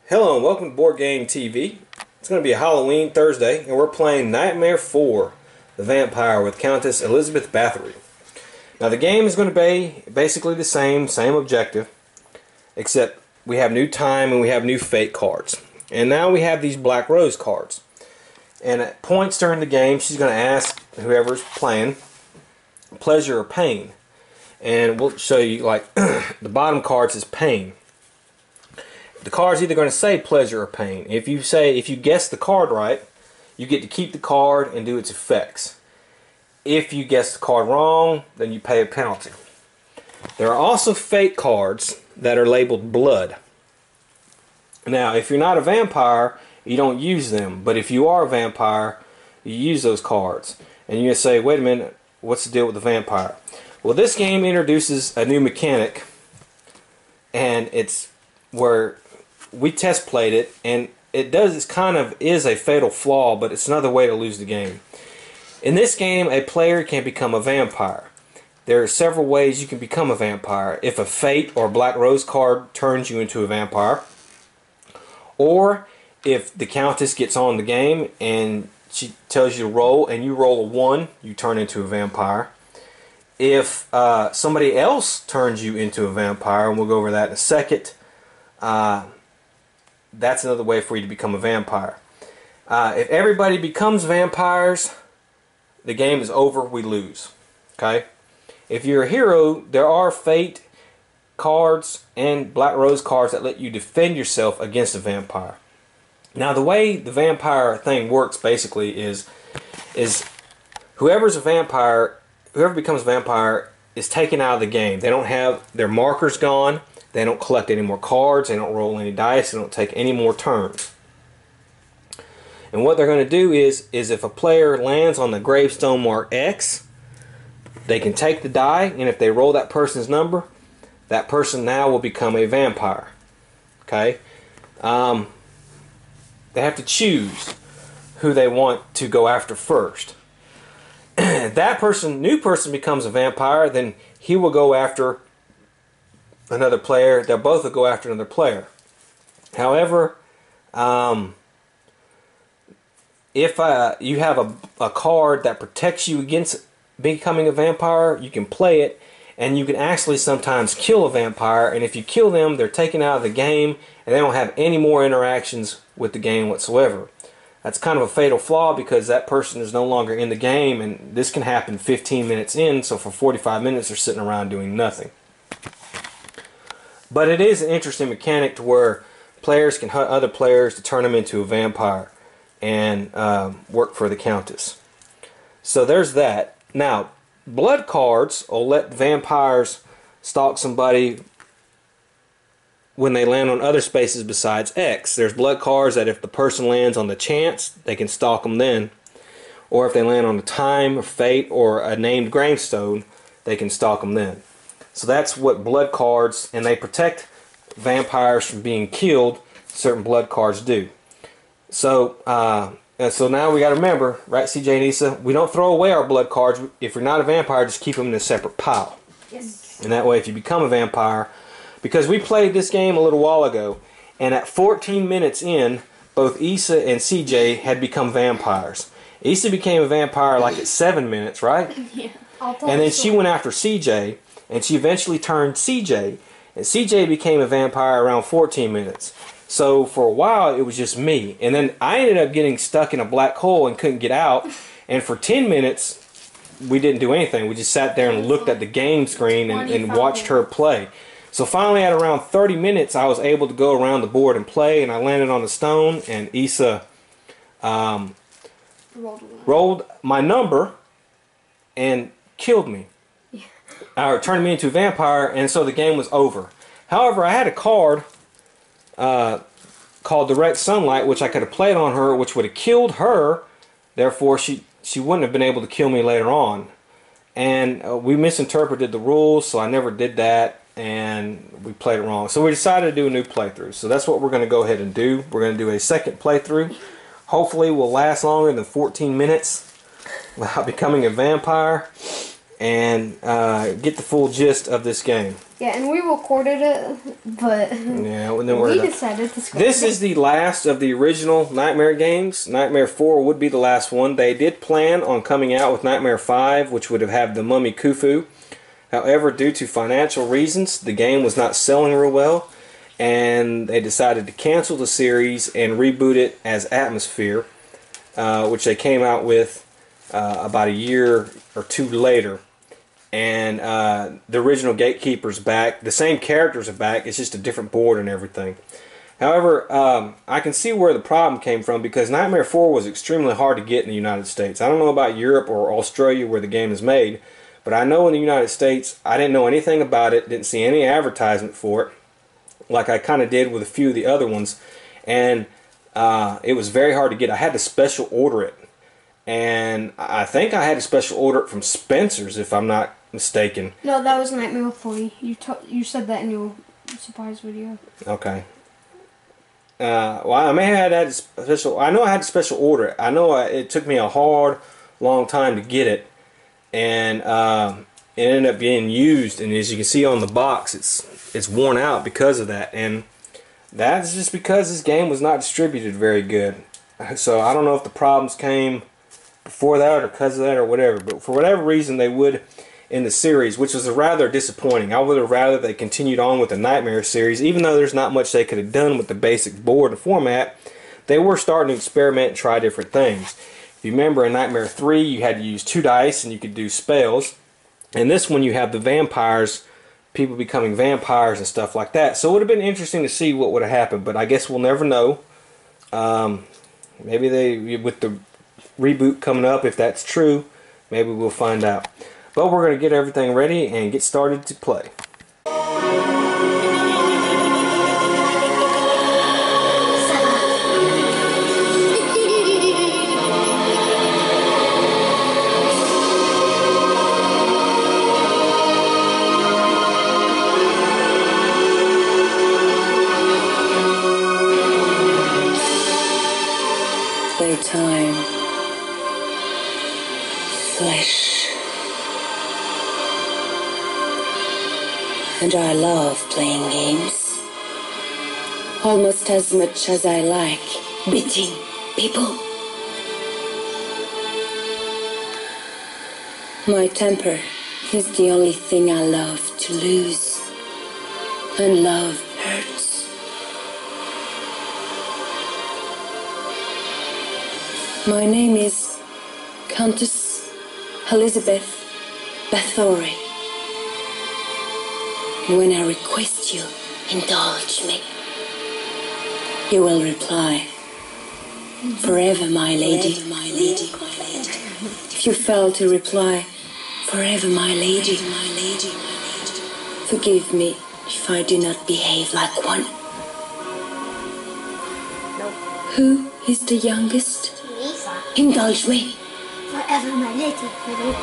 Hello and welcome to Board Game TV. It's going to be a Halloween Thursday and we're playing Nightmare 4, the Vampire with Countess Elizabeth Bathory. Now the game is going to be basically the same objective, except we have new time and we have new fate cards. And now we have these Black Rose cards. And at points during the game she's going to ask whoever's playing, pleasure or pain. And we'll show you, like, the bottom card says pain. The card's either going to say pleasure or pain. If you guess the card right, you get to keep the card and do its effects. If you guess the card wrong, then you pay a penalty. There are also fate cards that are labeled blood. Now, if you're not a vampire, you don't use them. But if you are a vampire, you use those cards. And you're going to say, wait a minute, what's the deal with the vampire? Well, this game introduces a new mechanic, and it's where we test played it, and it is a fatal flaw, but it's another way to lose the game. In this game, a player can become a vampire. There are several ways you can become a vampire. If a fate or Black Rose card turns you into a vampire, or if the Countess gets on the game and she tells you to roll and you roll a 1, you turn into a vampire. If somebody else turns you into a vampire, and we'll go over that in a second, that's another way for you to become a vampire. If everybody becomes vampires, the game is over, we lose. Okay? If you're a hero, there are fate cards and Black Rose cards that let you defend yourself against a vampire. Now, the way the vampire thing works basically is whoever becomes a vampire is taken out of the game. They don't have their markers gone. They don't collect any more cards. They don't roll any dice. They don't take any more turns. And what they're going to do is if a player lands on the gravestone mark X, they can take the die, and if they roll that person's number, that person now will become a vampire. Okay? They have to choose who they want to go after first. That new person becomes a vampire, then he will go after another player. They'll both will go after another player. However, if you have a card that protects you against becoming a vampire, you can play it, and you can actually sometimes kill a vampire, and if you kill them, they're taken out of the game, and they don't have any more interactions with the game whatsoever. That's kind of a fatal flaw because that person is no longer in the game, and this can happen 15 minutes in, so for 45 minutes they're sitting around doing nothing. But it is an interesting mechanic to where players can hunt other players to turn them into a vampire and work for the Countess. So there's that. Now, blood cards will let vampires stalk somebody when they land on other spaces besides X. There's blood cards that if the person lands on the chance, they can stalk them then. Or if they land on a time or fate or a named gravestone, they can stalk them then. So that's what blood cards, and they protect vampires from being killed, certain blood cards do. So now we got to remember, right, CJ and Issa, we don't throw away our blood cards. If you're not a vampire, just keep them in a separate pile. Yes. And that way, if you become a vampire, because we played this game a little while ago, and at 14 minutes in, both Issa and CJ had become vampires. Issa became a vampire like at 7 minutes, right? Yeah. And then she went after CJ, and she eventually turned CJ, and CJ became a vampire around 14 minutes. So for a while, it was just me. And then I ended up getting stuck in a black hole and couldn't get out, and for 10 minutes, we didn't do anything. We just sat there and looked at the game screen and watched her play. So finally, at around 30 minutes, I was able to go around the board and play, and I landed on the stone, and Issa rolled my number and killed me. Yeah. Or turned me into a vampire, and so the game was over. However, I had a card called Direct Sunlight, which I could have played on her, which would have killed her. Therefore, she wouldn't have been able to kill me later on. And we misinterpreted the rules, so I never did that. And we played it wrong. So we decided to do a new playthrough. So that's what we're going to go ahead and do. We're going to do a second playthrough. Hopefully we'll last longer than 14 minutes without becoming a vampire. and get the full gist of this game. Yeah, and we recorded it, but yeah, we decided to scrap This is the last of the original Nightmare games. Nightmare 4 would be the last one. They did plan on coming out with Nightmare 5, which would have had the Mummy Khufu. However, due to financial reasons, the game was not selling real well, and they decided to cancel the series and reboot it as Atmosphere, which they came out with about a year or two later. And the original Gatekeeper's back. The same characters are back. It's just a different board and everything. However, I can see where the problem came from, because Nightmare 4 was extremely hard to get in the United States. I don't know about Europe or Australia where the game is made, but I know in the United States, I didn't know anything about it, didn't see any advertisement for it, like I kind of did with a few of the other ones, and it was very hard to get. I had to special order it, and I think I had to special order it from Spencer's, if I'm not mistaken. No, that was Nightmare 4. You said that in your surprise video. Okay. Well, I may have had special. I know I had to special order it. I know it took me a long time to get it, and it ended up being used. And as you can see on the box, it's worn out because of that. And that's just because this game was not distributed very good. So I don't know if the problems came before that or because of that or whatever. But for whatever reason, they would in the series, which was rather disappointing. I would have rather they continued on with the Nightmare series, even though there's not much they could have done with the basic board and format. They were starting to experiment and try different things. If you remember in Nightmare 3, you had to use 2 dice and you could do spells. And this one, you have the vampires, people becoming vampires and stuff like that. So it would have been interesting to see what would have happened, but I guess we'll never know. Maybe they, with the reboot coming up, if that's true, maybe we'll find out. But we're going to get everything ready and get started to play. Playtime. Flesh. And I love playing games. Almost as much as I like beating people. My temper is the only thing I love to lose. And love hurts. My name is Countess Elizabeth Bathory. And when I request you, indulge me, you will reply, forever my lady, my lady, my lady. If you fail to reply, forever my lady, my lady, my lady. Forgive me if I do not behave like one. Nope. Who is the youngest? Lisa. Indulge me. Forever my lady, my lady.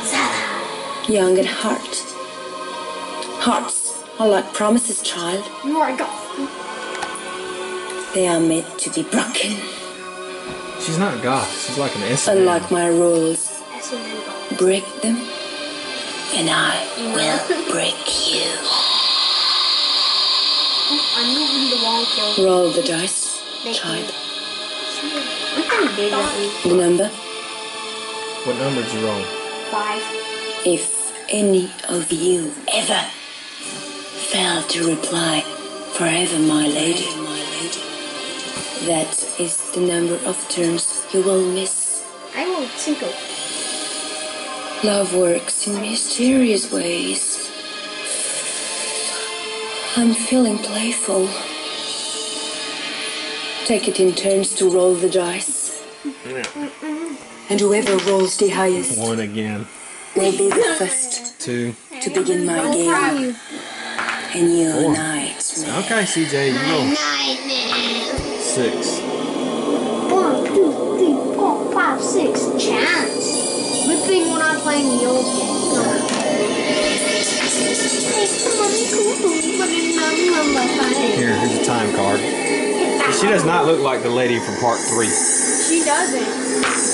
Zara. Young at heart. Hearts are like promises, child. You are goth. They are meant to be broken. She's not goth. She's like an S. Unlike my rules, S&M. break them, and I will break you. I'm moving the wrong kill. Roll the dice, child. I'm kind of big at least. The number? What number did you roll? 5. If any of you ever fail to reply, forever my lady, that is the number of turns you will miss. I rolled 5. Love works in mysterious ways. I'm feeling playful. Take it in turns to roll the dice. And whoever rolls the highest 1 again. will be the first 2. to begin my game. And you 4. night me. Okay, CJ, you roll. 6. 1, 2, 3, 4, 5, 6. Chance. Good thing we're not playing the old game. Here's a time card. She does not look like the lady from part 3. She doesn't.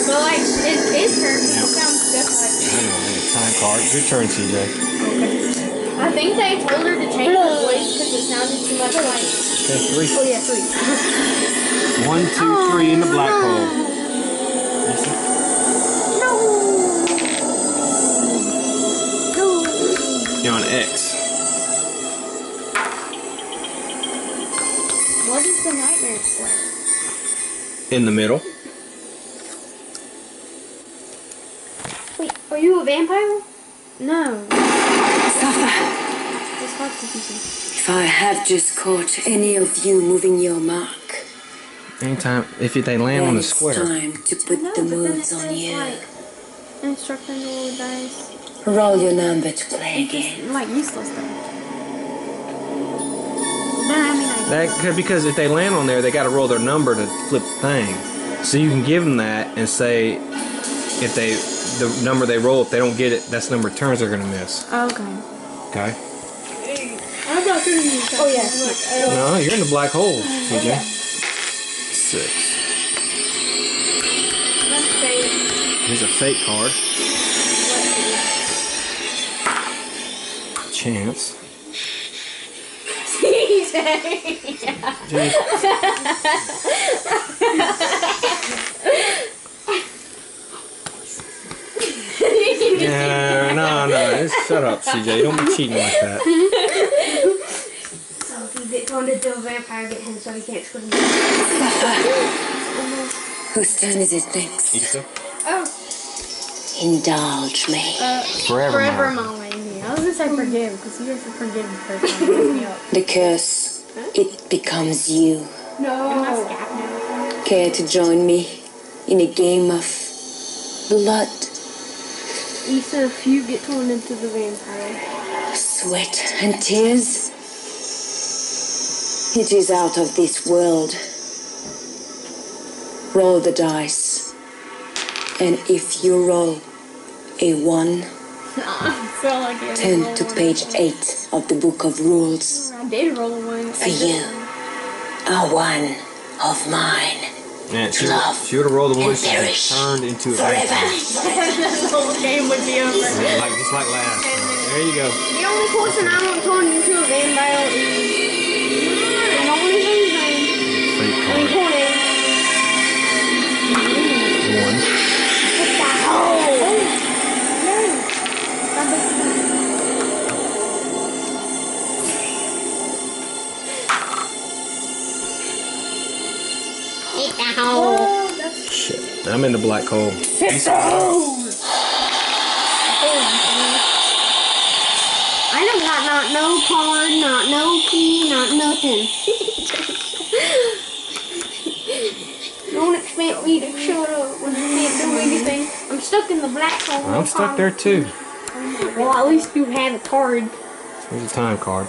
But like, it is her. Yeah. Sounds I know, man. Time card. Your turn, CJ. I think they told her to change her voice because it sounded too much like. Okay, 3. Oh yeah, 3. 1, 2, 3 in the black hole. Lisa? No. No. You're on X. What is the nightmare square? In the middle. Wait, are you a vampire? No. Suffer. It's hard to confuse. If I have just caught any of you moving your mark, Anytime, if they land then on the it's square. time to put the moves on you. Instruct them to roll dice. Roll your number to play It's again. just like useless though. But I mean, Because if they land on there, they got to roll their number to flip the thing. So you can give them that and say, if the number they roll, if they don't get it, that's the number of turns they're gonna miss. okay. Okay. I'm not gonna use that. Oh yeah. No, you're in the black hole, CJ. 6. That's fake. Here's a fake card. Chance. Yeah, no. Shut up, CJ. Don't be cheating like that. So if you get turned into a vampire, get him so he can't scream. Whose turn is it next? Issa? Oh. Indulge me. Forever Mom. I was gonna say forgive because you have to forgive the first time. You me up. The curse, it becomes you. No. Care to join me in a game of blood, Issa, if you get turned into the vampire. sweat, and tears? It is out of this world. Roll the dice, and if you roll a 1, turn to page 8 of the Book of Rules. I did roll a 1. For you, a 1 of mine. Man, she would have rolled the one, she perish turned into a forever. vampire. The whole game would be over. Just like last. There you go. The only person I want turned into a vampire is. And only reason. Fake I mean, card. 1. What the hell? Shit. I'm in the black hole. I don't got not no card, not no key, not nothing. Don't expect me to shut up when I can't do anything. I'm stuck in the black hole. I'm stuck there too. Well, at least you have a card. Here's a time card.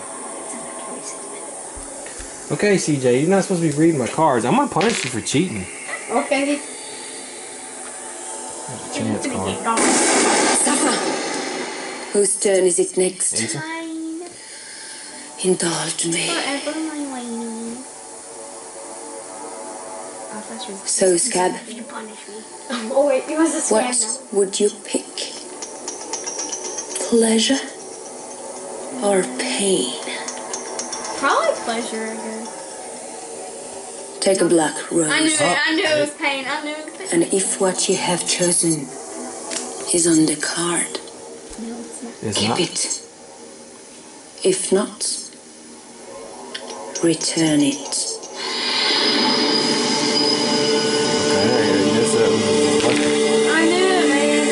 Okay, CJ, you're not supposed to be reading my cards. I'm gonna punish you for cheating. Okay. There's a chance card. Suffer. Whose turn is it next? Issa? Indulge me. Forever my lady. So, Scab, You punish me. Oh wait, it was a scam what would you pick? Pleasure or pain? Probably pleasure, I guess. Take a black rose. I knew it was pain. I knew it was pain. And if what you have chosen is on the card, No, it's not. It's keep not. it. If not, return it. I knew it, man.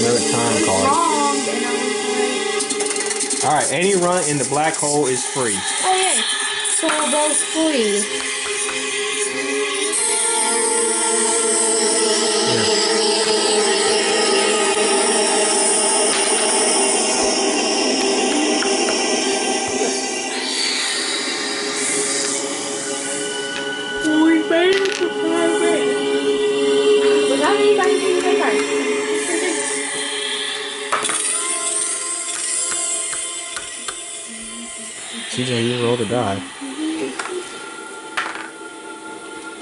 Another time card. Wrong, and I was Alright, any run in the black hole is free. like, oh yeah. So that's free. We made it to 5 minutes. Was that me back in the card? CJ, you rolled a die.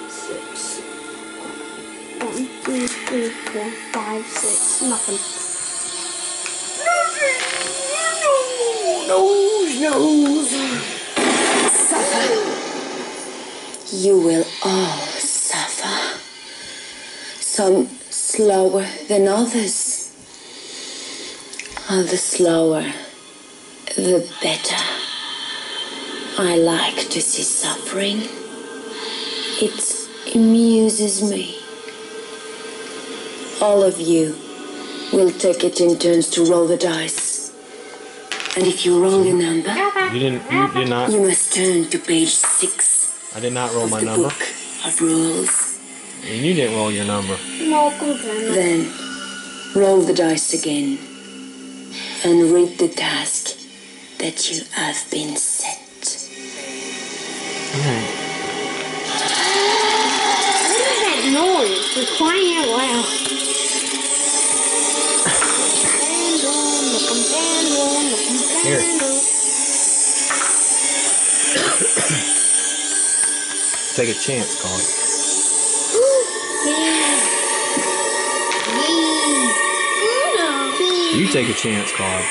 6. 1. 2, 3, 4, 5, 6. Nothing. Nose. Suffer. You will all suffer. Some slower than others. The slower, the better. I like to see suffering. It amuses me. All of you will take it in turns to roll the dice. And if you roll your number, You did not. you must turn to page 6 I did not roll of my the number. book of rules. And you didn't roll your number. No, good. Then roll the dice again and read the task that you have been set. Alright. What is that noise? We're crying out loud. Here. Take a chance, card. You take a chance, card.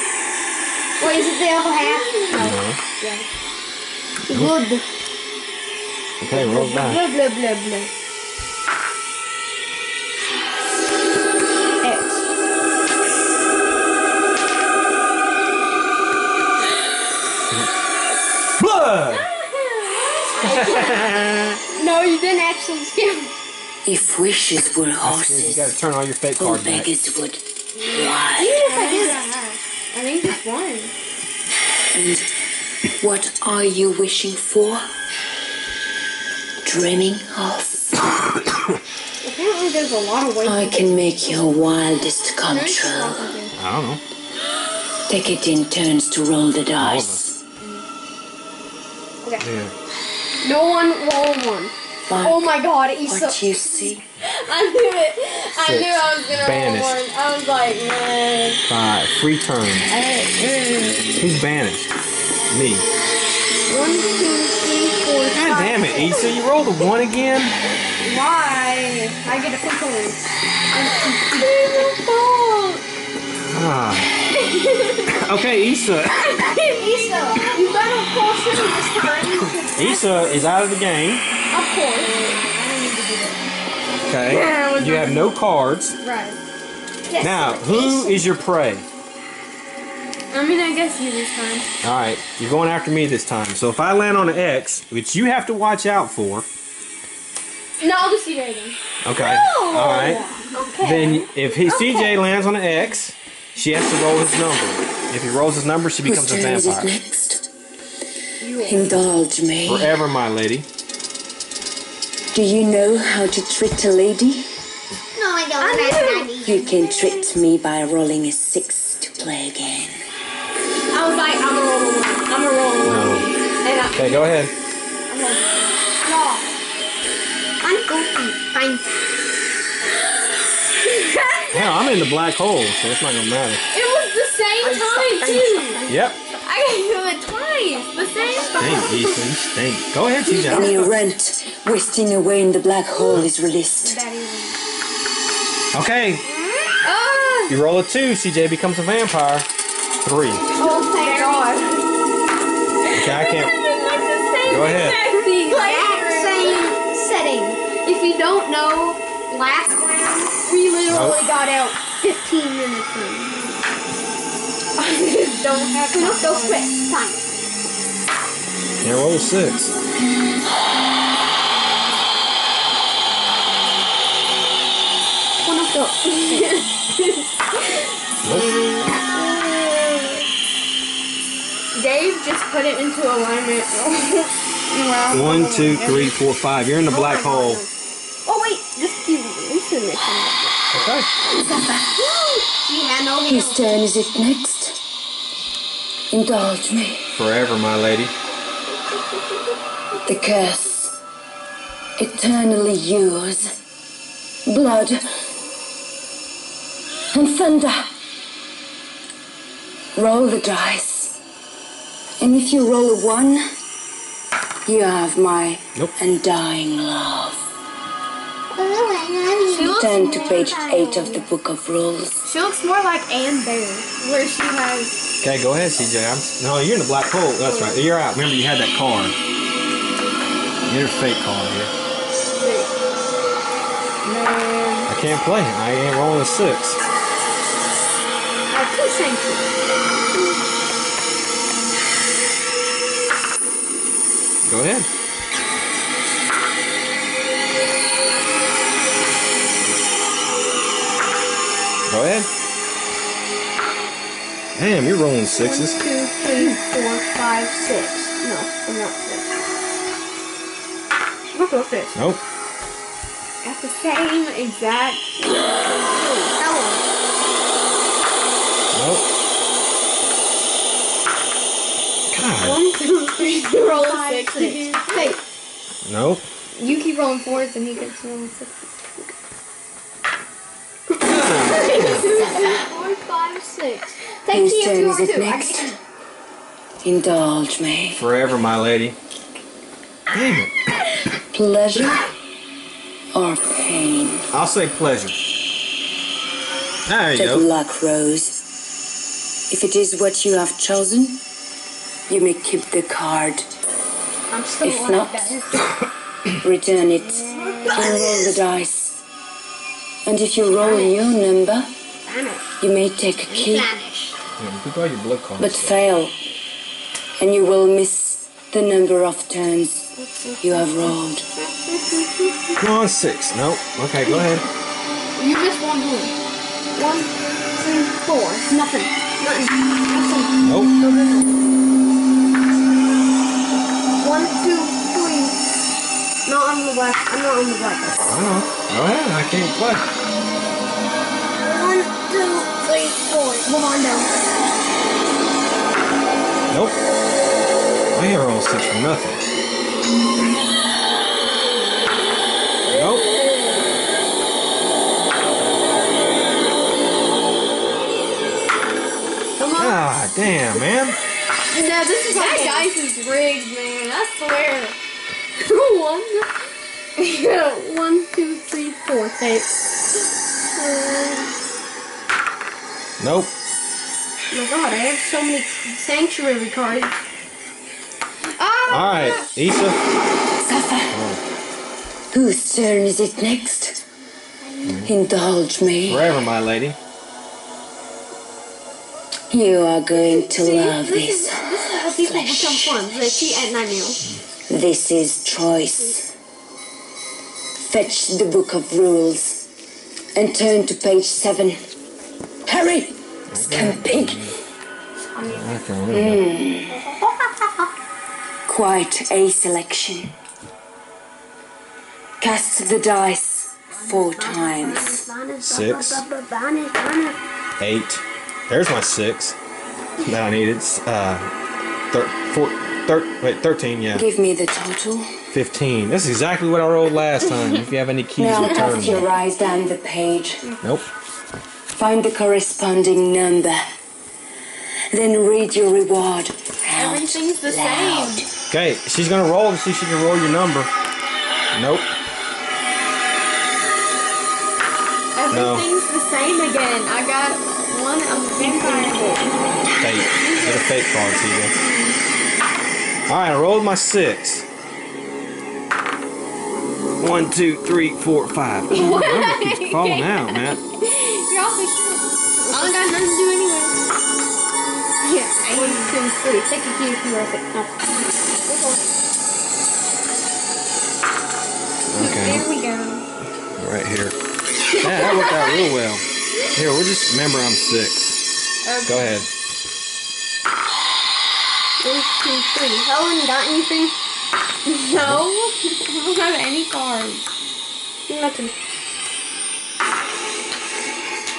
Wait, is it the other half? No. Good. Okay, roll it back. Blah, blah, blah, blah. X. Blood! No, you didn't actually scare me. If wishes were You horses, gotta turn all your fake all cards back. beggars would Even ride. if I did, I think just one. And what are you wishing for? Dreaming of? Apparently there's a lot of ways I to can make your wildest come get true. I don't know. Take it in turns to roll the dice. Okay. Yeah. No one roll one. Like Oh my god, he's so... what you see. I knew it. I Six. knew I was gonna Banished. roll one. I was like, man. 5. Free turn. Who's banished? Me. 1, 2, 3, 4, 5. God damn it, Issa. You rolled a 1 again? Why? I get a free turn. Ah. Okay, Issa. Issa, you better call City this time. Issa is out of the game. Of course. I don't need to do that. Okay. Yeah, You have no cards. Right. Yes, Now, who is your prey? I mean, I guess you this time. Alright, you're going after me this time. So if I land on an X, which you have to watch out for. No, I'll just see you then. Okay. No! Alright. Okay. Then if CJ lands on an X, she has to roll his number. If he rolls his number, she Whose becomes a turn is it vampire. next? Indulge me. Forever, my lady. Do you know how to treat a lady? No, I don't. You can treat me by rolling a 6 to play again. I was like, I'm a roll one. I'm a roll one. No. And Okay, go ahead. no. I'm goofy. Fine. Hell, I'm in the black hole, so it's not gonna matter. It was the same time, too. Yep. I got to do it twice. The same Stink, time. Ethan. Stink. Go ahead, CJ. Any rent wasting away in the black hole is released. Okay. You roll a 2, CJ becomes a vampire. 3. Oh, thank God. Okay, I can't. Go ahead. The exact same setting. If you don't know, last round, we literally got out 15 minutes in. Don't have to go quick. Time. Yeah, roll a 6. One of the. Dave just put it into alignment. 1, 2, 3, 4, 5. You're in the black hole. Oh wait, just keep loosening it. Okay. Yeah, no. Whose turn is it next? Indulge me. Forever, my lady. The curse. Eternally yours. Blood. And thunder. Roll the dice. And if you roll a 1, you have my Nope. undying love. She looks Turn to more page like, 8 of the Book of Rules. She looks more like Anne Bear, where she has. Okay, go ahead, CJ. No, you're in the black hole. That's right. You're out. Remember, you had that card. You're a fake card here. Man. I can't play. I ain't rolling a 6. I have 2 sanctuaries. Go ahead. Go ahead. Damn, you're rolling 6s. 1, 2, 3, 4, 5, 6. No, I'm not 6. I'm not going 6. Nope. At the same exact. That Nope. God. 1, 2, 3, roll 6 again. Hey, Nope. you keep rolling 4s and he keeps rolling 6s. 2, 3, 4, 5, 6. Take Whose key if turn you is want it to. next? Indulge me. Forever, my lady. Damn it. Pleasure or pain? I'll say pleasure. There you Good go. luck, Rose. If it is what you have chosen, you may keep the card. I'm still If like not, that. return it and roll the dice. And if you roll your number, Vanish. you may take a key, Vanish. Yeah, you got your blood cards. but fail, and you will miss the number of turns you have rolled. Come on, 6. Nope. Okay, go ahead. You missed 1 rule. 1, 2, 4. Nothing. Nothing. Nope. 1, 2, 3. No, I'm the black. I'm not on the black. I know. Go ahead. I can't play. 1, 2, 3, 4. Move on down. Nope. I ain't roll 6 for nothing. Nope. Come on. Ah, damn, man. No, this is that dice is rigged, man. I swear. 1, 2, 3, 4. Take. Nope. Oh my god, I have so many sanctuary cards. Ah! Alright, Issa. Safa, whose turn is it next? Indulge me. Forever, my lady. You are going to love This this. is how people become fun. They cheat at night now. This is choice. Fetch the Book of Rules and turn to page 7. Hurry! Scamp pig! Quite a selection. Cast the dice 4 times. 6. 8. There's my 6 that I needed. 13, yeah. Give me the total. 15. That's exactly what I rolled last time. If you have any keys, Now return cast your them. eyes down the page. Nope. Find the corresponding number. Then read your reward out Everything's the loud. same. Okay, she's gonna roll to see if she can roll your number. Nope. Everything's the same again. I got one of vampire. Fake. Get a fake card, CJ. Alright, I rolled my 6. 1, 2, 3, 4, 5. Oh, my number keeps falling out, man. You're awfully cute. I don't got nothing to do anyway. Here, 1, 2, 3. Take a key if you want it. Okay. There we go. Right here. Yeah, that worked out real well. Here, we'll just remember I'm 6. Okay. Go ahead. 1, 2, 3. Helen, got anything? No. I don't have any cards. Nothing.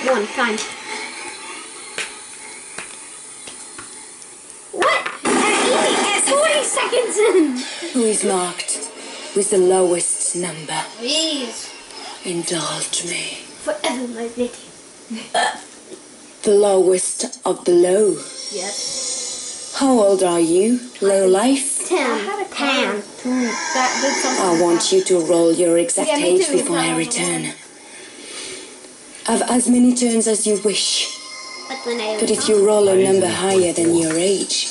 1 time. What? At 40 seconds in. Who is marked with the lowest number? Please. Indulge me. Forever, my lady. The lowest of the low. Yes. How old are you, low life? 10. I had a clan too. That did something. I want you to roll your exact Yeah, me age too. before I return. Have as many turns as you wish. But if you roll a number higher than your age,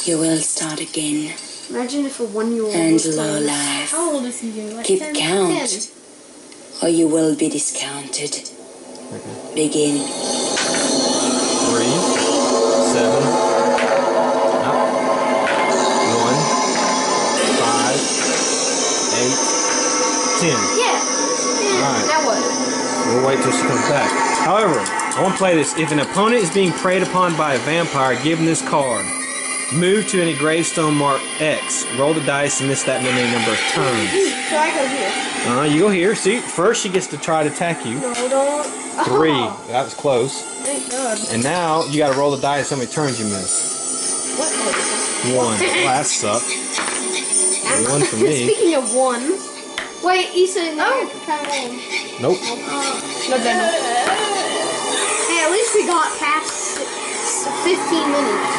you will start again. Imagine if a 1-year-old And was low playing. life. How old is he? Like Keep 10? count, or you will be discounted. Begin. 3, 7, up, 1, 5, 8, 10. Yeah. Alright. Now what? We'll wait till she comes back. However, I want to play this. If an opponent is being preyed upon by a vampire, given this card, move to any gravestone marked X. Roll the dice and miss that many number of turns. So I go here. You go here. See, first she gets to try to attack you. No, don't. 3. Oh, That was close. thank God. And now you got to roll the dice how many turns you miss. What? 1. Well, that sucked. 1 for me. Speaking of 1, wait, you said no. Nope. No, no. Hey, at least we got past 15 minutes.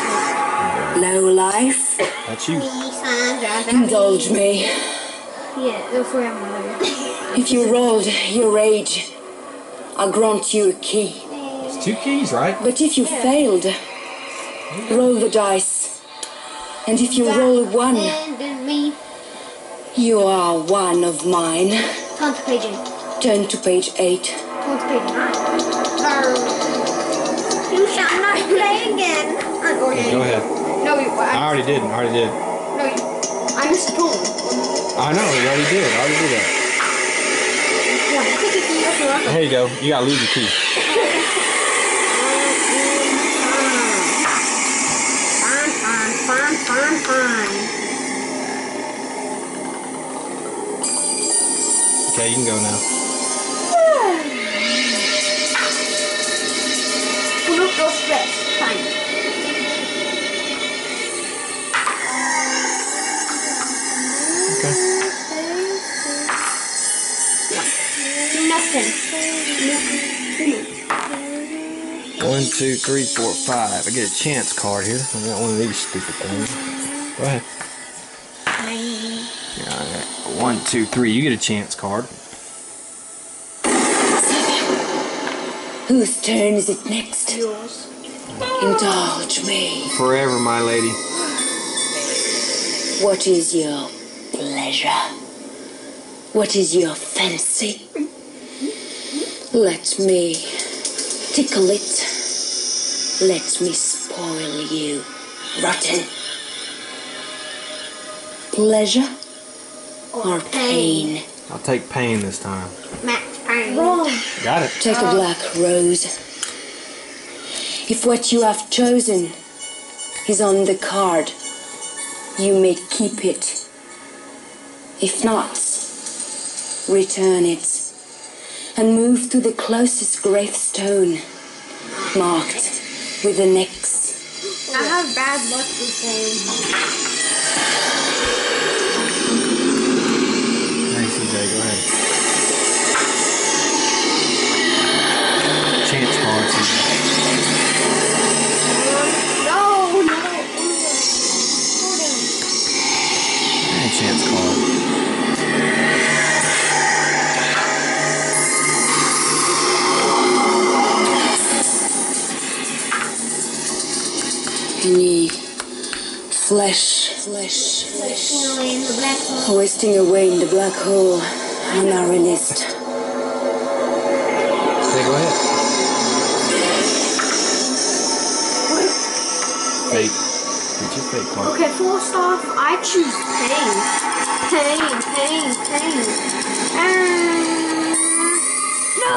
Low life, That's you. indulge me. Yeah, if we have one. If you rolled your age, I'll grant you a key. It's 2 keys, right? But if you failed, roll the dice. And if you roll a 1, And me. you are one of mine. Turn to page 8. Turn to page 8. Turn to page 9. You shall not play again. Go ahead. No, I already did. No, I missed a total. I know, you already did. I already did that. Here you go. You got to lose the key. Fine. Okay, you can go now. No stress. Fine. Okay. Nothing. 1, 2, 3, 4, 5. I get a chance card here. I got one of these stupid things. Go ahead. Yeah, I got 1, 2, 3. You get a chance card. Whose turn is it next? Yours. Indulge me. Forever, my lady. What is your pleasure? What is your fancy? Let me tickle it. Let me spoil you, rotten. Pleasure or pain? I'll take pain this time. Max Payne. Wrong. Got it. Take a black rose. If what you have chosen is on the card, you may keep it. If not, return it and move to the closest gravestone marked with an X. I have bad luck with games. Thanks, CJ. Go ahead. Chance card, CJ. No. And chance card. Any flesh In the black hole. wasting away in the black hole on our list. Okay, go ahead. Fate. Get your fate card. Okay, first off, I choose pain. No!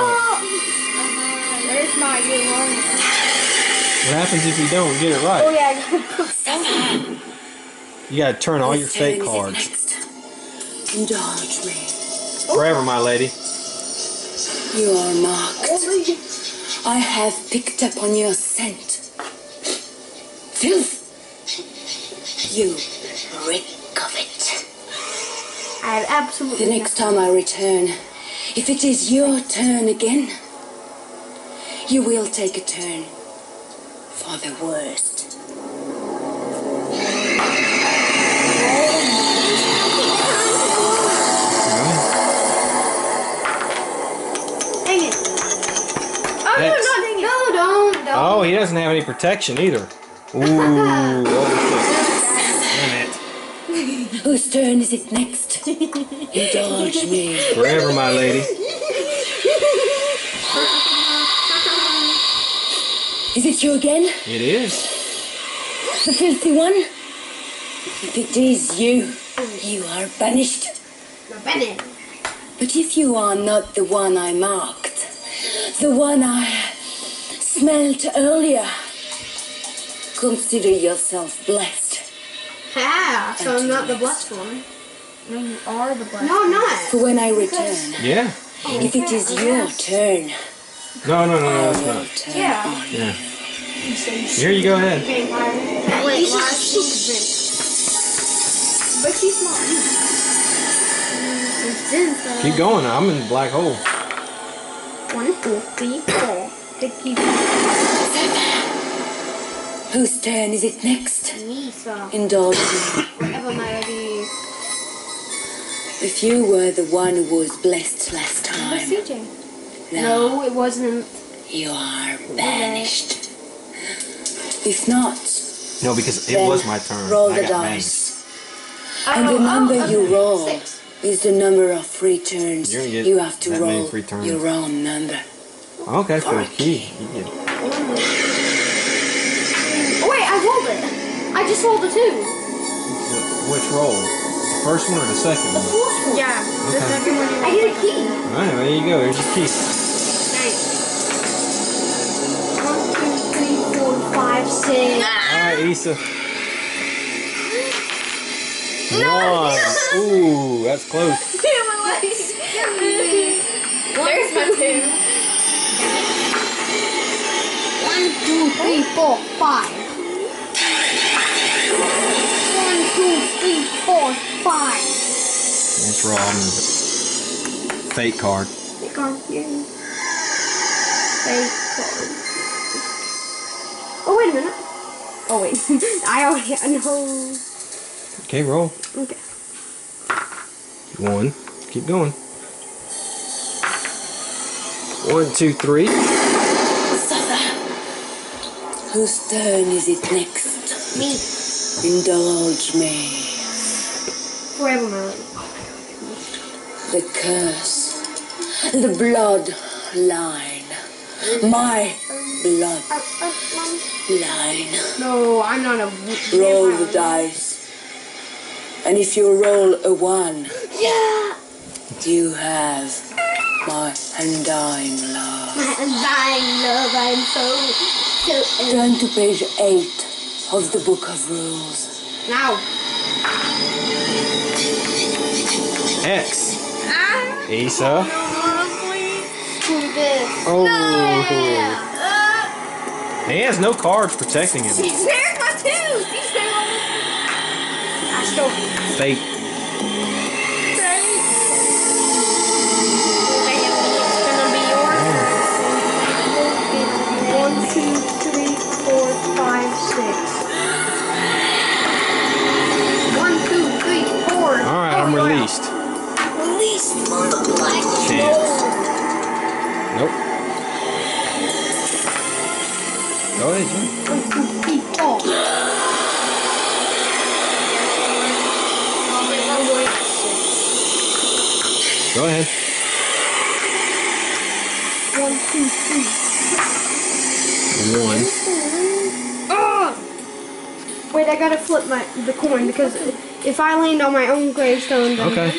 There's my year one. What happens if you don't get it right? Oh yeah, I gotta put something. You gotta turn all your Whose fate turn is it cards. next? Indulge me. Forever, my lady. You are marked. I have picked up on your scent. Filth. You reek of it. I have absolutely The next time I return, if it is your turn again, you will take a turn for the worst. doesn't have any protection either. Ooh, overcooked. Damn it. Whose turn is it next? Indulge me. Forever, my lady. Is it you again? It is. The filthy one? If it is you, you are banished. Bennett. But if you are not the one I marked, the one I smelled earlier, consider yourself blessed. Ah, so I'm not the blessed one. No, you are the black. No, I'm not. For when I return, Yeah. if it is your turn, No, I it's will not. turn Yeah. on you. Yeah. Here you go ahead. Vampire. Wait, why? But she's not. Keep going. I'm in the black hole. 1, 2, 3, 4. Whose turn is it next? Lisa. Indulge me. Whatever melody. If you were the one who was blessed last What's time, CJ? now No, it wasn't. you are banished. If not, No, because it then was my turn. roll I the got dice. And the number you roll is the number of free turns You're gonna get you have to that many roll free turns. your own number. Okay, for the key. You get Oh, wait, I rolled it. I just rolled a 2. which roll? The first one or the second The one? fourth one. Yeah. The Okay. second one. I get a key. Alright, there you go. Here's your key. Nice. 1, 2, 3, 4, 5, 6. Alright, Issa. 1. Ooh, that's close. There's my 2. 1, 2, 3, 4, 5. 1, 2, 3, 4, 5. Let's roll. I'm gonna fake card. Fake card. Yay. Fake card. Oh, wait a minute. Oh, wait. I already know. Okay, roll. Okay. 1. Keep going. 1, 2, 3. Suffer. Whose turn is it next? Me. Indulge me. Forever melody. The curse. The blood line. My blood line. No, I'm not a Roll vampire. the dice. And if you roll a 1, Yeah. you have my undying love. My undying love, I'm so. Turn to page 8 of the Book of Rules. Now. X. Issa. Do this. Oh. He has no cards protecting him. There's my 2. I stole. Fate. It's gonna be yours. 1, 2, 3, 4, 5, 6. 1, 2, 3, 4. Alright, I'm released. Released on the black Chance. Nope. Go ahead, Jim. 1, 2, 3, 4. Go ahead. 1, 2, 3. 1. Wait, I gotta flip the coin because if I land on my own gravestone, then Okay.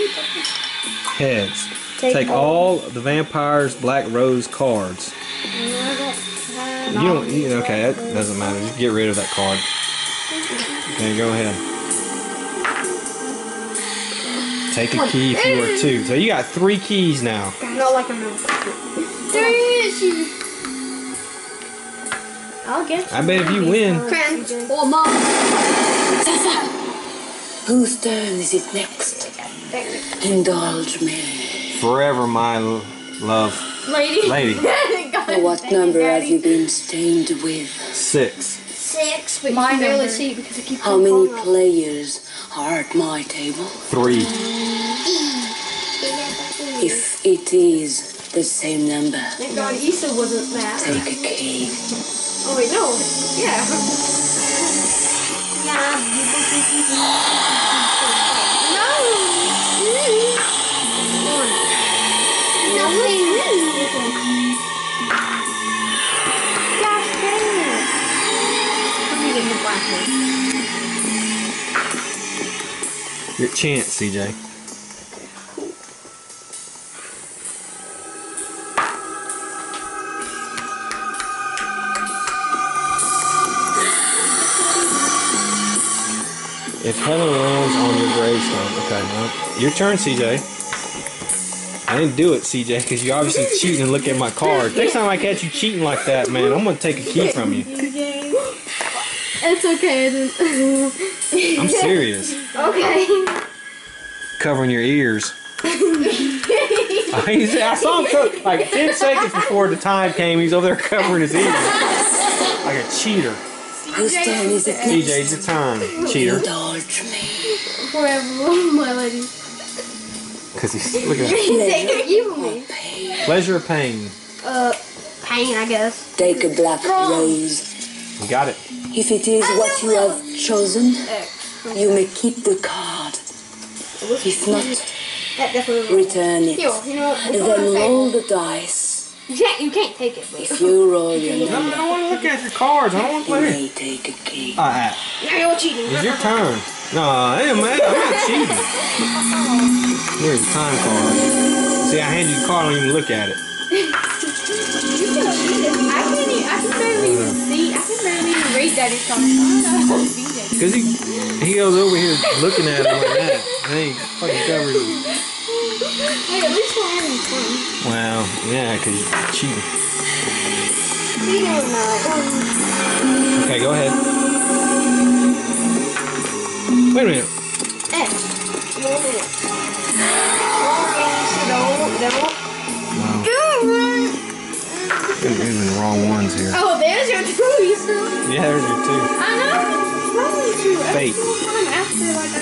Heads. Take Take all the vampire's Black Rose cards. You don't. Okay, that doesn't matter. Just get rid of that card. Okay, go ahead. Take a key if you were 2. So you got 3 keys now. Not like a milk. There is. I'll get. I bet if you win, Transformer. Whose turn is it next? Indulge me. forever, my love. Lady. What number have you been stained with? 6. 6, but My you can barely number. see it because I keep How many falling off. players are at my table? 3. If it is the same number, Thank God Issa wasn't that. take a key. Oh wait, no. Yeah. Yeah. No. Nothing. Gosh dang it. Let me get the black one. Your chance, CJ. If heaven lands on your gravestone, okay, well, your turn, CJ. I didn't do it, CJ, because you obviously cheating and look at my card. Next time I catch you cheating like that, man, I'm gonna take a key from you. It's okay. I'm serious. Okay. Covering your ears. I saw him like 10 seconds before the time came. He's over there covering his ears like a cheater. Whose turn is it? CJ's your time, cheater. Indulge me. Forever, my lady. Because he's looking at Take it, you and me. pleasure or pain. Pain, I guess. Take a black rose. You got it. If it is what you have chosen, you may keep the card. If not, That definitely. return it. Yo, you know what? Then roll the dice. You can't take it, bro. If you roll your I number, don't want to look at your cards. I don't want to you play. may take a key. Now you're cheating. It's your turn. No, hey, man, I'm not cheating. Here's the time card. See, I hand you the card, I don't even look at it. I can barely even see. I can barely even read that. It's on. Because he goes over here looking at it like that. And then he fucking covers it. Hey, at least we're having fun. Well, yeah, because you're cheating. We don't know. Okay, go ahead. Wait a minute. X. Roll it. Wow. You're using the wrong ones here. Oh, there's your two, you still. Yeah, there's your two. I know. It's probably two. Fate. Time after, like,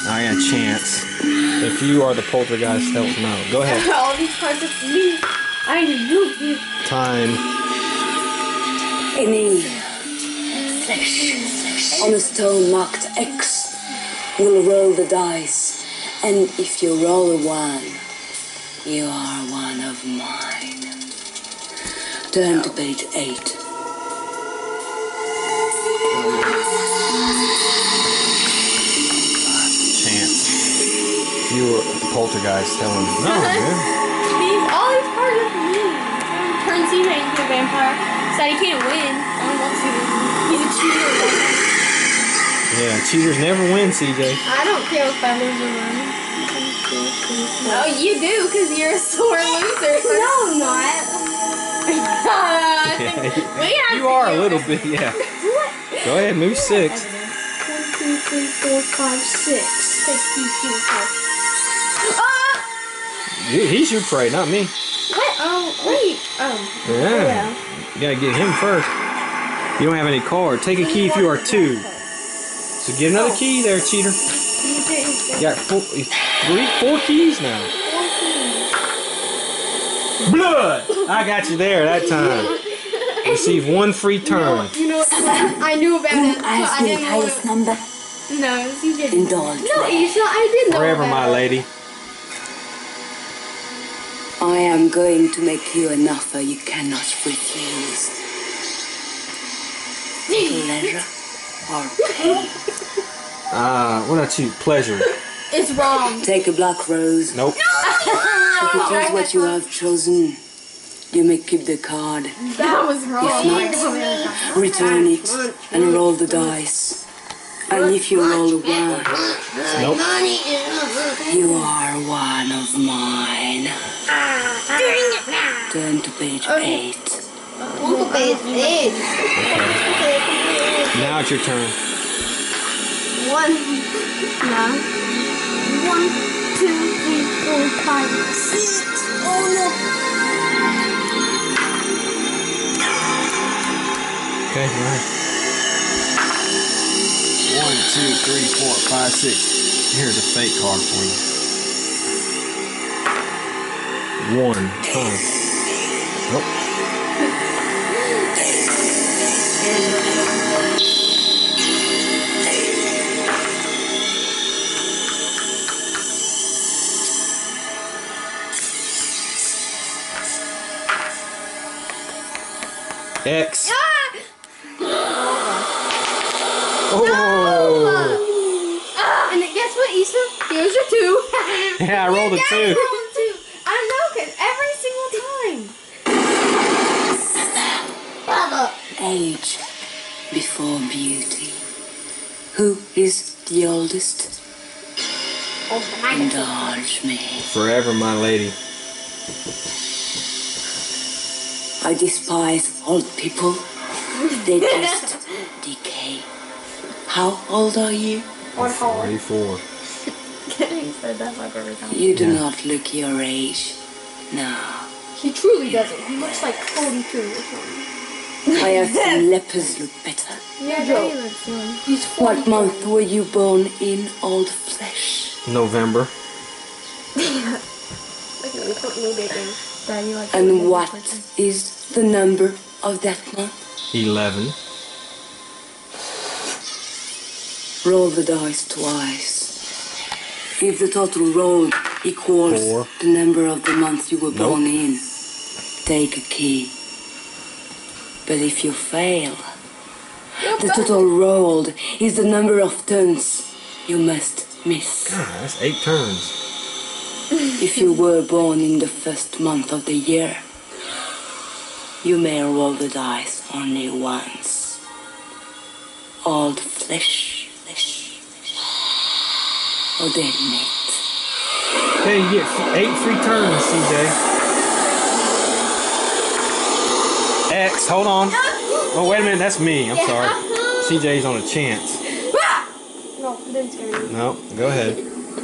I got a chance. If you are the poltergeist, help no. Go ahead. all these cards are for me. I knew you. Time. Any flesh on a stone marked X will roll the dice. And if you roll a 1, you are one of mine. Turn to page 8. Chance. You were the poltergeist telling me. No, man. All these cards are for me. Turn CJ into a vampire. Said he can't win. I don't want to. He's a cheater. Yeah, cheaters never win, CJ. I don't care if I lose or win. No, you do, because you're a sore loser. No, I'm not. You are a little bit, yeah. Go ahead, move 6. 1, 2, 3, 4, 5, 6. 6, 2, 2, 5. He's your prey, not me. What? Oh, wait. Oh. Yeah. You gotta get him first. You don't have any card. Take a key if you are 2. So get another key there, cheater. You got 4 keys now. Blood! I got you there that time. Receive 1 free turn. You know, I knew about it. So I have I the didn't highest want number. to. No, you didn't. Indulge No, me. it's not. I didn't know Forever, about my it. lady. I am going to make you an offer you cannot refuse. Pleasure or pain? What about you? Pleasure. It's wrong. Take a black rose. Nope. If it is what you have chosen, you may keep the card. That was wrong. If not, return it and roll the dice. And if you roll a 1, Nope. you are one of mine. Turn to page 8. Now it's your turn. 1, 2, 3, 4, 5, 6. Oh no. Okay, alright. 1, 2, 3, 4, 5, 6. Here's a fake card for you. 1. Nope. X. Ah! Oh. And then guess what, Issa? Here's your 2. Yeah, I rolled a 2. I know, because every single time. Age before beauty. Who is the oldest? Indulge me. Forever, my lady. I despise old people. They just decay. How old are you? 44. He said that like every time. You do not look your age. No. He truly doesn't. He looks like 42 or something. I have seen lepers look better. Yeah, Joe. he looks young. He's 44. What month were you born in, old flesh? November. Daddy likes And what is the number of that month? 11. Roll the dice twice. If the total rolled equals 4. the number of the month you were Nope. born in, take a key. But if you fail, the total rolled is the number of turns you must miss. God, that's 8 turns. If you were born in the first month of the year, you may roll the dice only once. Old flesh. Or dead meat. Hey, you get 8 free turns, CJ. X, hold on. Oh, wait a minute, that's me. I'm sorry. CJ's on a chance. No, then it's gonna be. No, go ahead.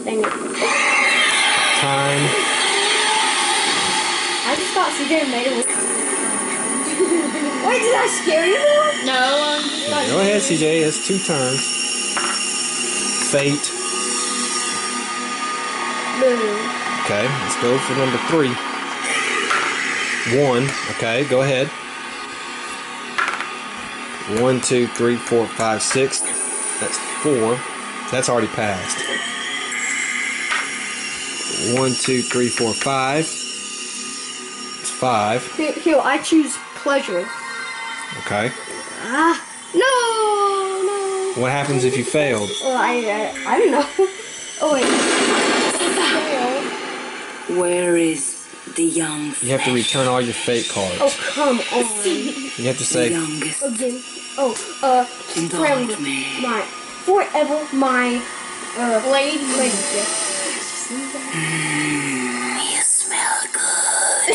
Dang it. Time. I just thought CJ made it. Wait, did I scare you more? No, Go ahead, CJ. That's 2 turns. Fate. Okay, let's go for number 3. 1. Okay, go ahead. 1, 2, 3, 4, 5, 6. That's 4. That's already passed. 1, 2, 3, 4, 5. It's 5. Here, I choose pleasure. Okay. No. What happens if you failed? Well, I don't know. Oh wait. Where is the young You have to return all your fate cards. Oh come on. You have to the say, youngest? Again. Oh, Indulge forever me. my lady. You smell good.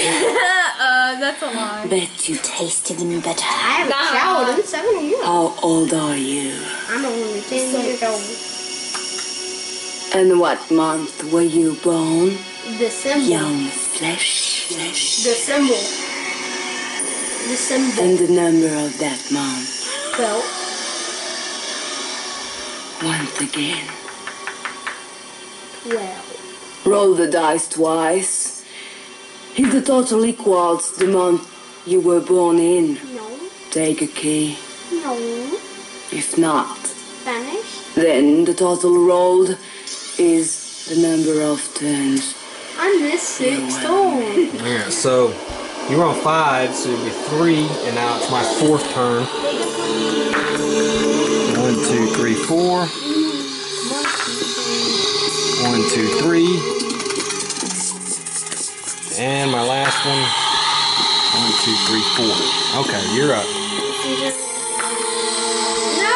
that's a lie. Bet you taste even better. I haven't showered in 7 years. How old are you? I'm only 10 years old. And what month were you born? December. Young flesh. December. And the number of that month. 12. Once again. 12. Roll the dice twice. If the total equals the month you were born in, No. take a key. No. If not, Finished. then the total rolled is the number of turns. I missed 6 turns. yeah, so you were on 5, so it'd be 3, and now it's my 4th turn. 1, 2, 3, 4. 1, 2, 3. And my last one. 1, 2, 3, 4. Okay, you're up. No.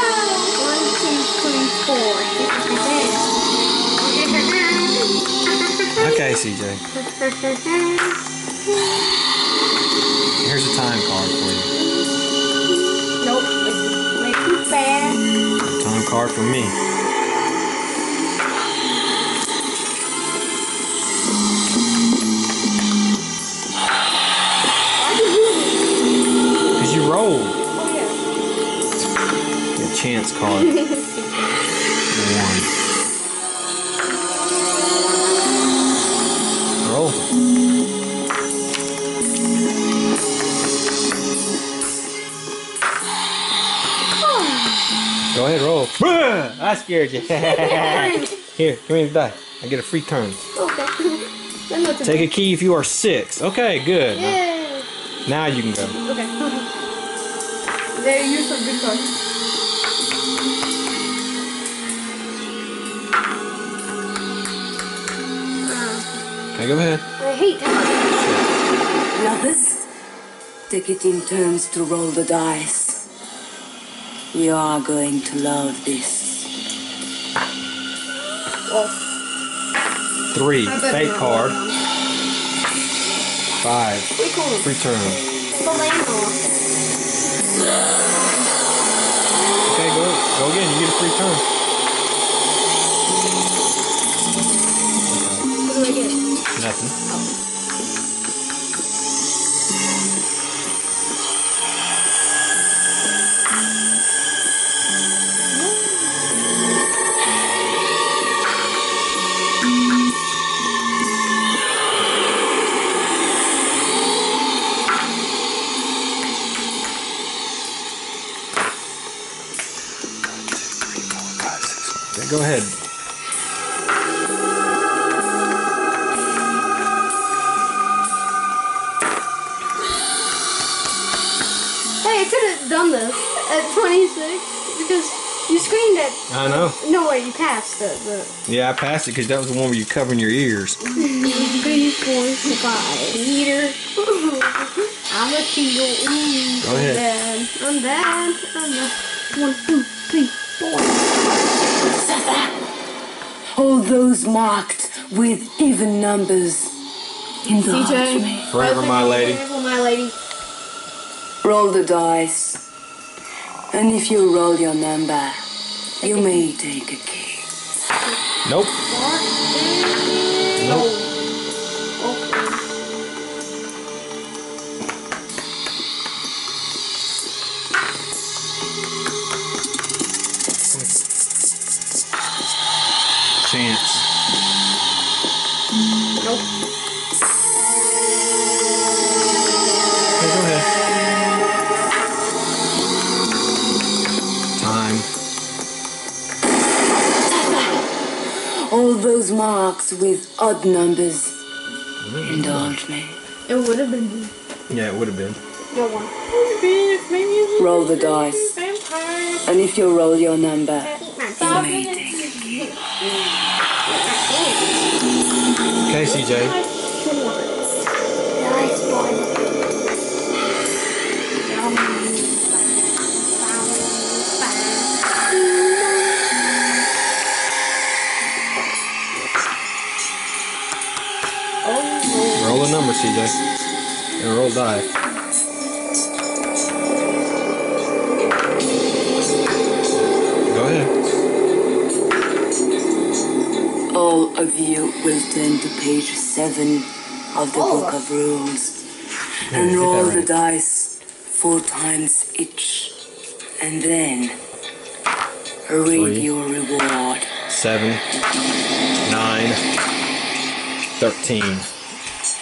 1, 2, 3, 4. Okay, CJ. Here's a time card for you. Nope. Way too fast. Time card for me. Because you rolled. Oh yeah. A chance card. 1. Roll. scared you. Here, come here, die. I get a free turn. Okay. Take a key if you are 6. Okay, good. Yeah. Now you can go. Okay. There, use some good cards. Okay, go ahead. I hate that. Brothers, take it in turns to roll the dice. You are going to love this. 3, fake card. 5, Cool. free turn. Banana. Okay, go again. You get a free turn. What do I get? Nothing. Okay, go ahead. Hey, I could have done this at 26 because you screamed at. I know. No way, you passed it. Yeah, I passed it because that was the one where you're covering your ears. 3, 4, 5. Peter. I'm a cheater. Go ahead. I'm bad. I'm bad. 1, 2, 3, 4. All those marked with even numbers. Indulge me. Forever, my lady. Forever, my lady. Roll the dice. And if you roll your number, you may take a key. Nope. Nope. Chance. Nope. Okay, go ahead. Time. All those marks with odd numbers. Indulge me. It would have been. Yeah, it would have been. No one. Roll the dice. Vampire. And if you roll your number, Stop you may it. take a key. Okay, CJ. Nice one. Roll a number, CJ. And roll die. Go ahead. All of you will turn to page 7 of the Book of Rules and get roll that the right. dice 4 times each. And then read 3. your reward. 7, 9, 13.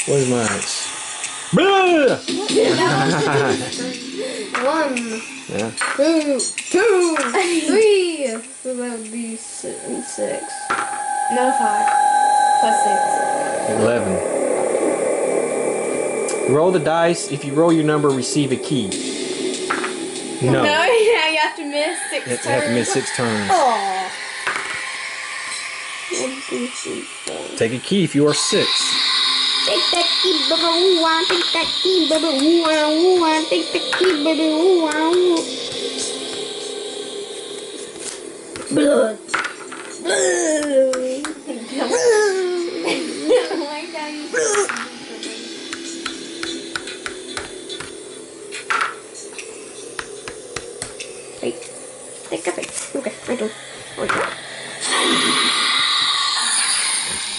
Where's my ice? Blah! 1, Yeah. 2, 3. So that would be 6. No, 5. Plus 6. 11. Roll the dice. If you roll your number, receive a key. No. No, yeah, you have to miss 6 You have to miss 6 turns. Oh. 1, 2, 3, 4. Take a key if you are 6. Take that key, baby, ooh, I take that key, baby, ooh, I take that key, baby, ooh, Blood. Wait, take that thing. Okay, I don't.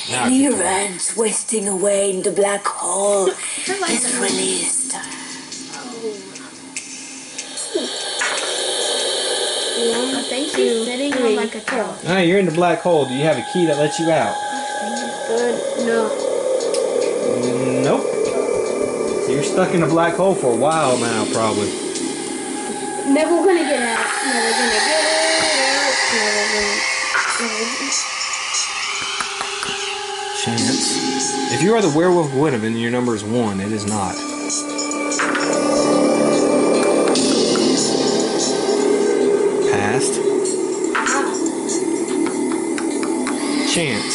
Any rats wasting away in the black hole is released. Thank you. Sitting on like a tail. Alright, you're in the black hole. Do you have a key that lets you out? Good. No. Nope. So you're stuck in a black hole for a while now, probably. Never gonna get out. Never gonna get out. Never gonna. Chance. If you are the werewolf Gwynevin, your number is 1. It is not. Passed. Chance.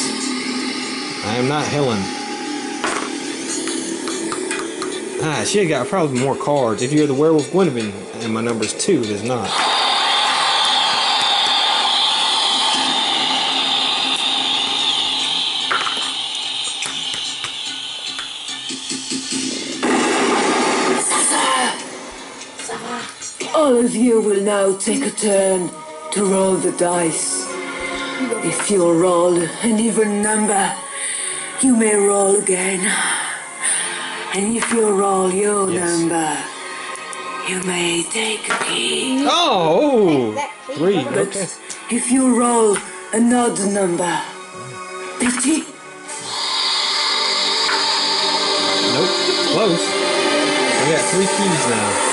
I am not Helen. She had got probably more cards. If you're the werewolf Gwynevin, and my number is 2, it is not. All of you will now take a turn to roll the dice. If you roll an even number, you may roll again. And if you roll your number, you may take a key. Oh! 3, But okay. if you roll an odd number, pity. Nope. Close. We got 3 keys now.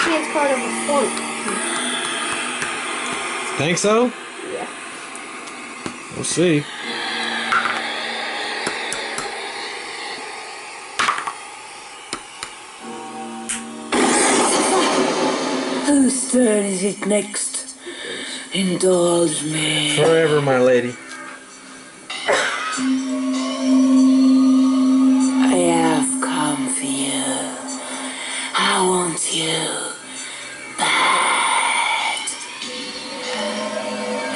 Chance card of a funk. Think so? Yeah. We'll see. Whose turn is it next? Indulge me. Forever, my lady. I have come for you. I want you bad.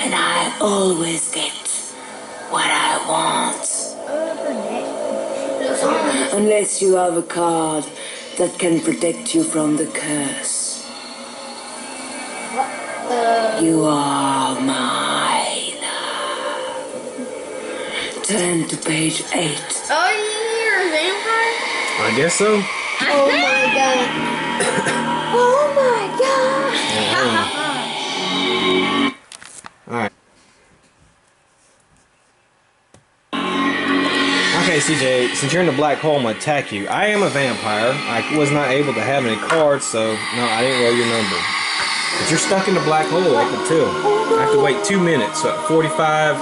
And I always get what I want. Unless you have a card that can protect you from the curse. You are mine. Turn to page 8. Oh, you're a vampire? I guess so. Oh my god. Oh my god. Alright. Okay, CJ, since you're in the black hole, I'm going to attack you. I am a vampire. I was not able to have any cards, so no, I didn't roll your number. But you're stuck in the black hole up until. I have to wait 2 minutes, so at 45,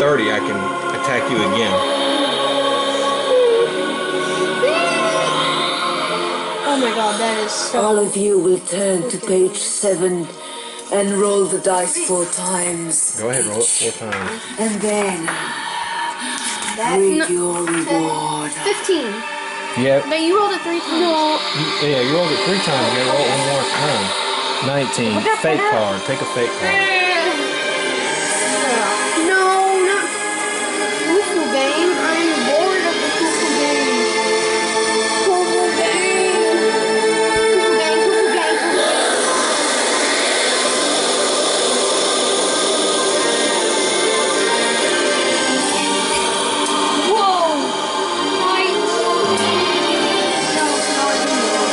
30, I can attack you again. Oh my god, that is so... All of you will turn to page 7 and roll the dice 4 times. Go ahead, roll it 4 times. And then read your reward. 15. Yeah. But you rolled it 3 times. No. Yeah, you rolled it 3 times. You gotta roll it 1 more time. 19. Fake card. Take a fake card. No, not Cuckoo Game. I'm bored of the Cuckoo Game. Cuckoo Game. Cuckoo Game, Cuckoo Game, Cuckoo Game. Whoa! Right. No, it's not anymore.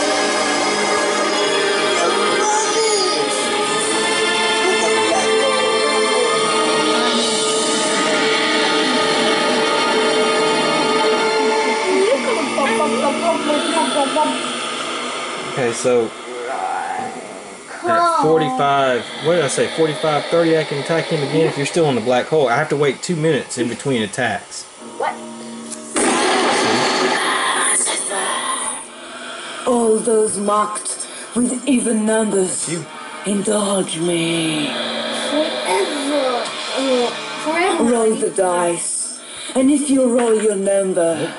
Okay, so at 45, what did I say? 45, 30, I can attack him again if you're still in the black hole. I have to wait 2 minutes in between attacks. What? All those marked with even numbers. You. Indulge me. Forever. Forever. Roll the dice. And if you roll your number,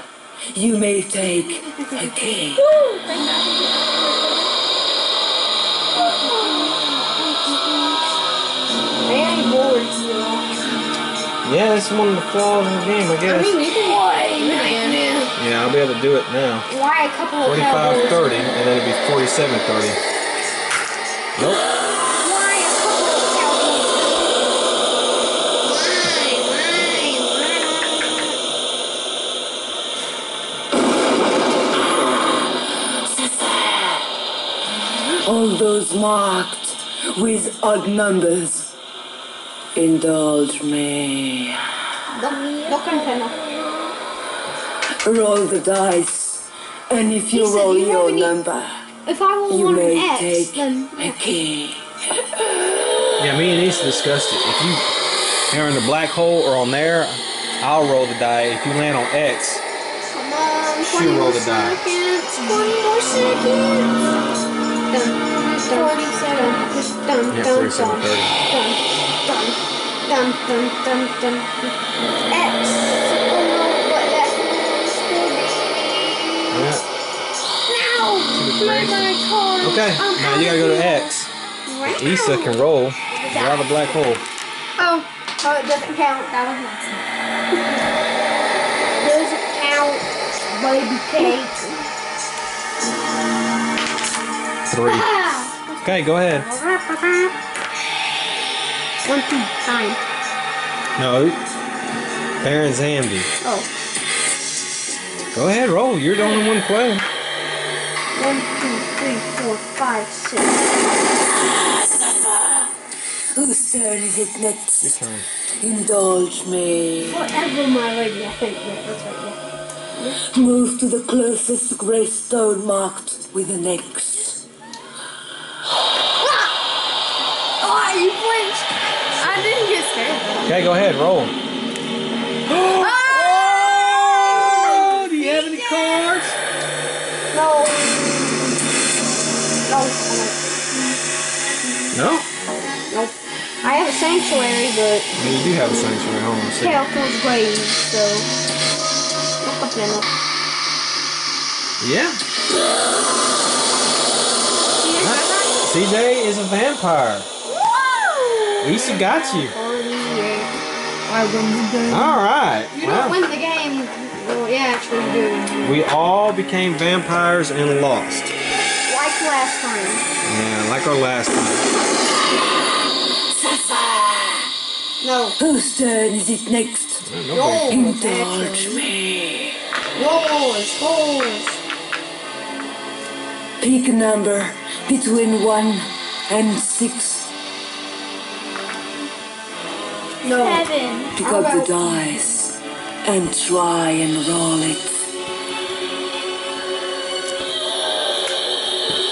you may take a key. I am bored, you know. Yeah, that's one of the flaws in the game, I guess. I mean, you can play. Yeah, I'll be able to do it now. Why a couple of 45-30, cowboys? and then it'd be 47-30. Nope. Why a couple of cowboys? All those marked with odd numbers. Indulge me. No container. Roll the dice, and if you He said, roll "Do you have your any- number, If I roll you one may X, take then a key. Yeah, me and Issa discussed it. If you are in the black hole or on there, I'll roll the die. If you land on X, come on, 20 she'll roll more the die. seconds. 20 more seconds. Dun, dun, 47. Dun, Yeah, dun, 47-30. dun, dun, dun, dun, dun, dun, dun. X. Oh no, but that will still be. Yeah. No! Play my card. Okay, now you gotta go to X. Issa can roll. Get out of the black hole. Oh, it doesn't count. That was nice. Doesn't count, baby cake. 3. Ah. Okay, go ahead. 1, 2, time. No. Baron's Hamdi. Oh. Go ahead, roll. You're the only one playing. 1, 2, 3, 4, 5, 6. Whose turn is it next? Your turn. Indulge me. Whatever, my lady. I think. Yeah, that's right. Yeah. Move to the closest grey stone marked with an X. Oh, you flinched. I didn't get scared. Okay, go ahead, roll. Oh! Do you have any cards? No. No. No? Nope. I have a sanctuary, but Yeah, you do have a sanctuary home. So. Kelko's grave, so. No compleno. Yeah. CJ is a vampire. Woo! Issa got you. 48. I win the game. All right. You don't win the game. Well, yeah, actually, you do. We all became vampires and lost. Like last time. Yeah, like our last time. No. Whose turn is it next? Nobody. Indulge me. Yours. Pick a number between 1 and 6. No. 7. Pick up the dice and try and roll it.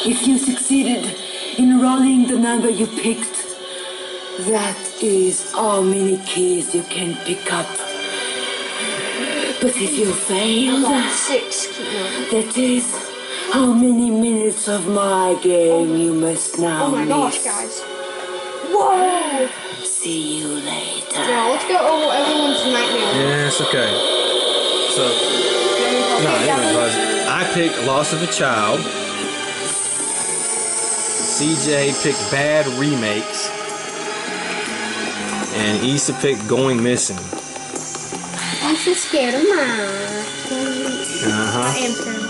If you succeeded in rolling the number you picked, that is how many keys you can pick up. But if you failed, 6. that is how many minutes of my game you must now Oh my gosh, miss. guys. Whoa! See you later. Now, let's go over everyone's nightmare. Yeah, it's okay. So, no, it ain't buzz. I picked Loss of a Child. CJ picked Bad Remakes. And Issa picked Going Missing. I'm so scared of mine. Uh-huh. I am scared.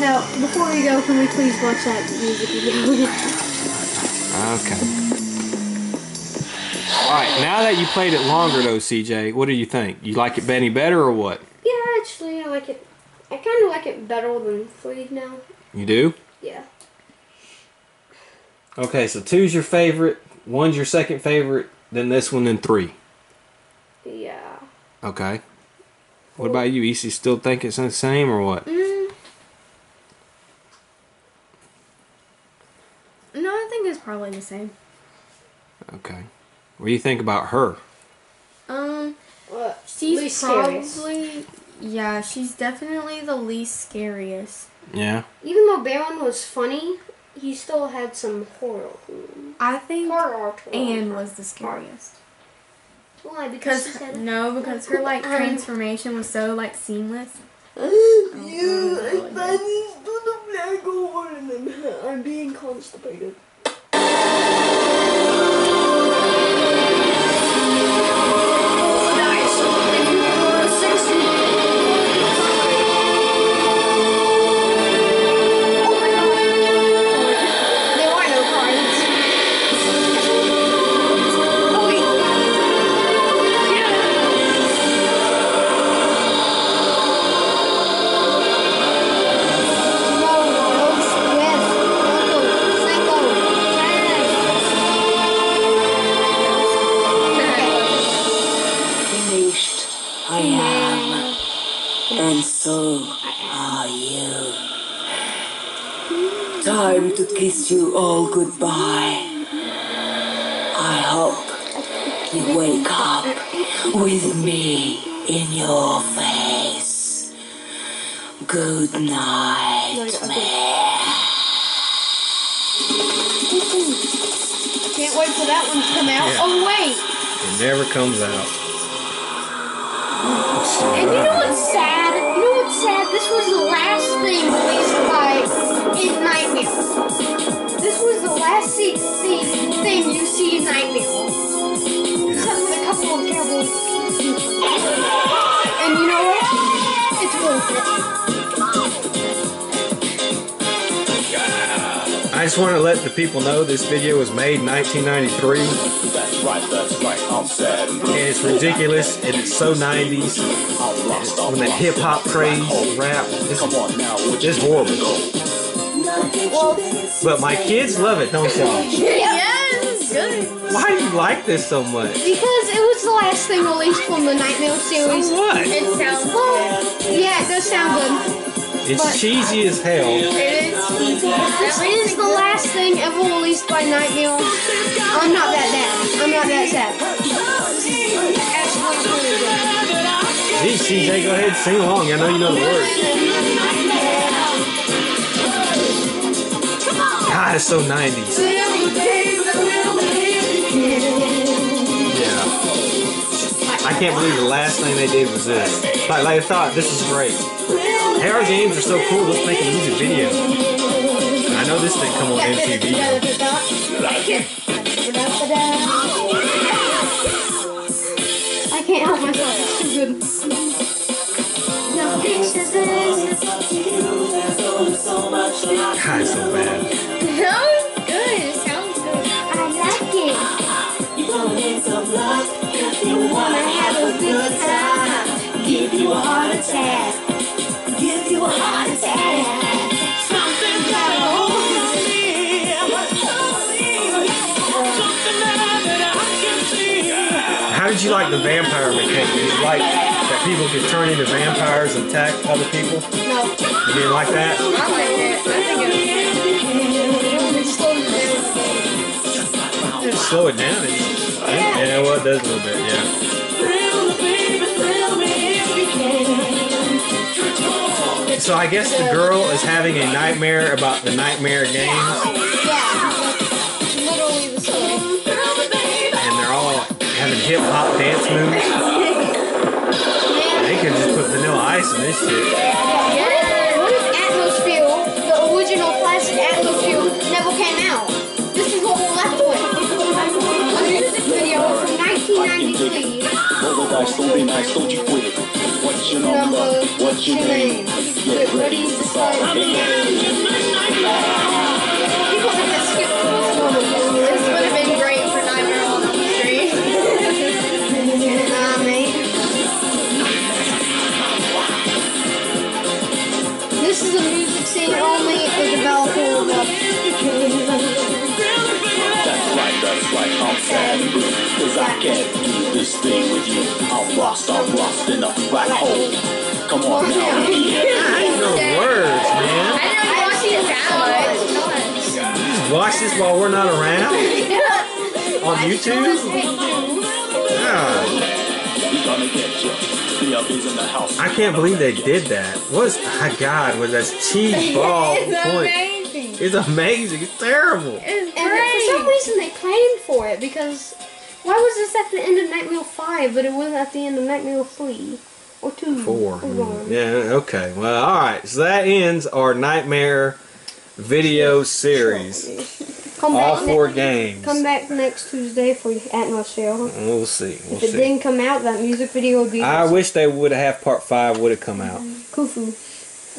Now, before we go, can we please watch that music video? Okay. Alright, now that you played it longer though, CJ, what do you think? You like it any better or what? Yeah, actually, I like it. I kind of like it better than 3 now. You do? Yeah. Okay, so 2's your favorite, 1's your second favorite, then this one, then 3. Yeah. Okay. What about you, Issa? Still think it's the same or what? No, I think it's probably the same. Okay. What do you think about her? What? She's Least probably, scariest. yeah, she's definitely the least scariest. Yeah? Even though Baron was funny, he still had some horror. I think Horror. Anne was the scariest. Why? Because she Because said, because her like transformation was so like seamless. I'm being constipated. And so are you. Time to kiss you all goodbye. I hope you wake up with me in your face. Good night, man. Can't wait for that one to come out. Yeah. Oh wait. It never comes out. And you know what's sad? You know what's sad? This was the last thing released by in Nightmare. This was the last thing you see in Nightmare. Except for a couple of terrible people. And you know what? It's worth it. I just want to let the people know this video was made in 1993. That's right, I'm sad. And it's ridiculous, and it's so 90s. When that hip hop craze, rap, it's horrible. But my kids love it, don't y'all? Yes, good. Why do you like this so much? Because it was the last thing released from the Nightmare series. So what? It sounds good. Yeah, it does sound good. It's cheesy as hell. It is the last thing ever released by Nightmare. I'm not that bad. I'm not that sad. Geez, CJ, go ahead and sing along. I know you know the words. God, it's so 90s. Yeah. I can't believe the last thing they did was this. Like I thought, this is great. Hey, our games are so cool, let's make a music video. I know this didn't come on MTV though. I can't help myself, it's too good. God, it's so bad. That was good, it sounds good. I like it. You wanna have a good time, give you a heart attack. Give you a heart attack. Something got a hold of me. Something that I can see. How did you like the vampire mechanic? Did you like that people could turn into vampires and attack other people? No. You didn't like that? I like it. I think it Just slow it down. Yeah, well, it does a little bit, yeah. So I guess the girl is having a nightmare about the nightmare games. Yeah. Literally the story. And they're all having hip-hop dance moves. They could just put Vanilla Ice in this shit. What if Atmosphere, the original classic Atmosphere, never came out? This is what we're left with. A music video from 1993. Roll the dice, don't be nice, don't you quit it. What's your number? What's your name? Get ready to start the game. People have to skip this moment. This would have been great for Nightmare on Elm Street. Nah, mate. This is a music scene only. The developer will love. That's right, I'm sad. Cause I can't do this thing with you. I'm lost in a black hole. Come on now. I know the words, man. I never watched it that much. You just watch this while we're not around? On YouTube? God. We gonna get you. BLB's in the house. I can't believe they did that. What's, my God, with that cheese ball point. Amazing. It's amazing. It's terrible. It's And for some great. reason they claimed for it because why was this at the end of Nightmare 5 but it wasn't at the end of Nightmare 3 or 2 4. or 1? Yeah, okay. Well, alright. So that ends our Nightmare video series. Come All back 4 games. Come back next Tuesday for Atmosphere. We'll see. We'll If it see. didn't come out, that music video would be I wish they would have part 5 would have come out. Kufu.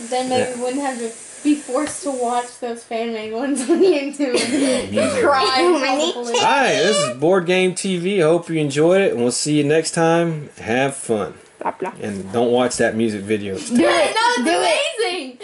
Then maybe we wouldn't have to be forced to watch those fan-made ones on YouTube and cry probably. Hi, this is Board Game TV. I hope you enjoyed it, and we'll see you next time. Have fun. Blah, blah. And don't watch that music video. Do it. That was Do it. amazing.